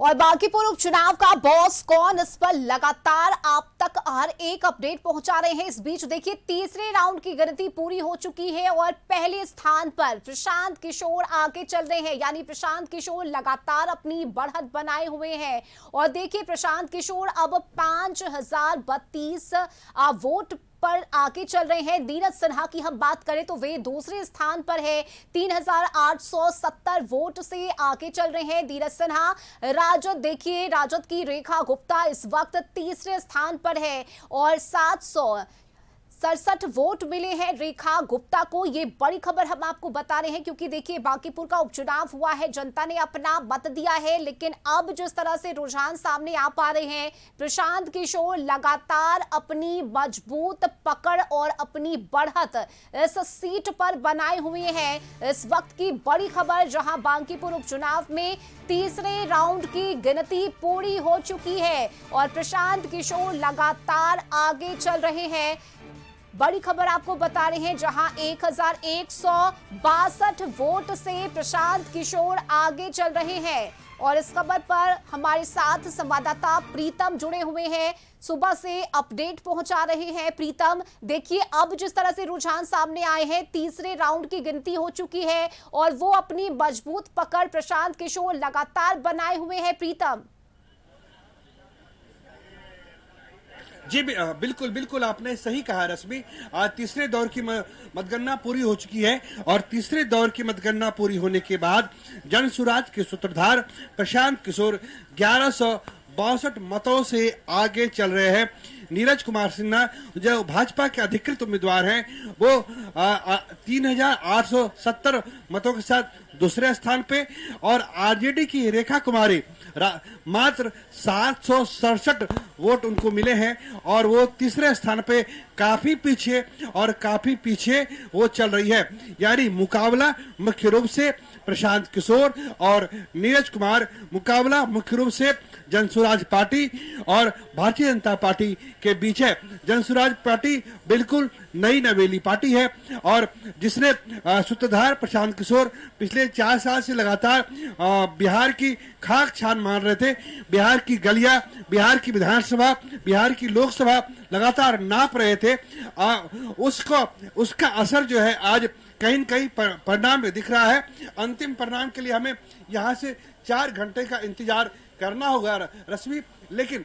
और बांकीपुर उपचुनाव का बॉस कौन, इस पर लगातार आप तक हर एक अपडेट पहुंचा रहे हैं। इस बीच देखिए तीसरे राउंड की गिनती पूरी हो चुकी है और पहले स्थान पर प्रशांत किशोर आगे चल रहे हैं। यानी प्रशांत किशोर लगातार अपनी बढ़त बनाए हुए हैं और देखिए प्रशांत किशोर अब 5032 वोट पर आगे चल रहे हैं। नीरज सिन्हा की हम बात करें तो वे दूसरे स्थान पर है, 3870 वोट से आगे चल रहे हैं नीरज सिन्हा। राजद देखिए, राजद की रेखा गुप्ता इस वक्त तीसरे स्थान पर है और 767 वोट मिले हैं रेखा गुप्ता को। ये बड़ी खबर हम आपको बता रहे हैं क्योंकि देखिए बांकीपुर का उपचुनाव हुआ है, जनता ने अपना मत दिया है, लेकिन अब जिस तरह से रुझान सामने आ पा रहे हैं, प्रशांत किशोर लगातार अपनी मजबूत पकड़ और अपनी बढ़त इस सीट पर बनाए हुए हैं। इस वक्त की बड़ी खबर, जहां बांकीपुर उपचुनाव में तीसरे राउंड की गिनती पूरी हो चुकी है और प्रशांत किशोर लगातार आगे चल रहे हैं। बड़ी खबर आपको बता रहे हैं, जहां 1162 वोट से प्रशांत किशोर आगे चल रहे हैं। और इस खबर पर हमारे साथ संवाददाता प्रीतम जुड़े हुए हैं, सुबह से अपडेट पहुंचा रहे हैं। प्रीतम, देखिए अब जिस तरह से रुझान सामने आए हैं, तीसरे राउंड की गिनती हो चुकी है और वो अपनी मजबूत पकड़ प्रशांत किशोर लगातार बनाए हुए हैं। प्रीतम जी बिल्कुल बिल्कुल आपने सही कहा रश्मि। आज तीसरे दौर की मतगणना पूरी हो चुकी है और तीसरे दौर की मतगणना पूरी होने के बाद जन सुराज के सूत्रधार प्रशांत किशोर 1162 मतों से आगे चल रहे हैं। नीरज कुमार सिन्हा जो भाजपा के अधिकृत उम्मीदवार हैं, वो 3870 मतों के साथ दूसरे स्थान पे और आरजेडी की रेखा कुमारी मात्र 767 वोट उनको मिले हैं और वो तीसरे स्थान पे काफी पीछे वो चल रही है। यानी मुकाबला मुख्य रूप से प्रशांत किशोर और नीरज कुमार, मुकाबला मुख्य रूप से जनसुराज पार्टी और भारतीय जनता पार्टी के बीच है। जनसुराज पार्टी बिल्कुल नई नवेली पार्टी है और जिसने सूत्रधार प्रशांत किशोर पिछले 4 साल से लगातार बिहार की खाक छान मार रहे थे। बिहार की गलियां, बिहार की विधानसभा, बिहार की लोकसभा लगातार नाप रहे थे। उसका असर जो है आज कहीं न कहीं परिणाम में दिख रहा है। अंतिम परिणाम के लिए हमें यहाँ से 4 घंटे का इंतजार करना होगा रश्मि, लेकिन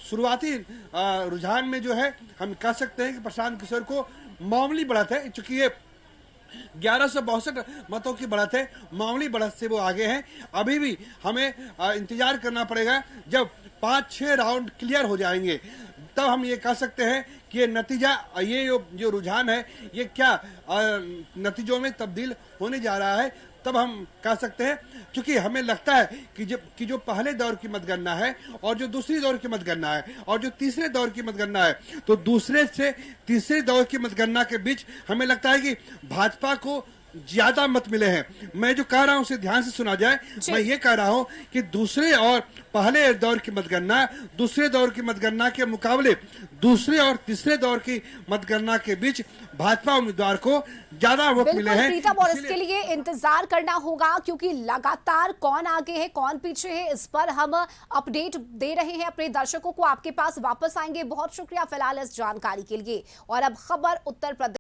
शुरुआती रुझान में जो है हम कह सकते हैं कि प्रशांत किशोर को मामूली बढ़त है, चूंकि ये 1162 मतों की बढ़त है, मामूली बढ़त से वो आगे हैं। अभी भी हमें इंतजार करना पड़ेगा, जब 5-6 राउंड क्लियर हो जाएंगे तब हम ये कह सकते हैं कि ये नतीजा, ये जो रुझान है, ये क्या नतीजों में तब्दील होने जा रहा है, तब हम कह सकते हैं। क्योंकि हमें लगता है कि जो पहले दौर की मतगणना है और जो दूसरी दौर की मतगणना है और जो तीसरे दौर की मतगणना है, तो दूसरे से तीसरे दौर की मतगणना के बीच हमें लगता है कि भाजपा को ज्यादा मत मिले हैं। मैं जो कह रहा हूं उसे ध्यान से सुना जाए। मैं ये कह रहा हूं कि दूसरे और पहले दौर की मतगणना, दूसरे दौर की मतगणना के मुकाबले दूसरे और तीसरे दौर की मतगणना के बीच भाजपा उम्मीदवार को ज्यादा वोट मिले हैं। प्रीतम, और इसके लिए इंतजार करना होगा क्योंकि लगातार कौन आगे है कौन पीछे है, इस पर हम अपडेट दे रहे हैं अपने दर्शकों को। आपके पास वापस आएंगे। बहुत शुक्रिया फिलहाल इस जानकारी के लिए। और अब खबर उत्तर प्रदेश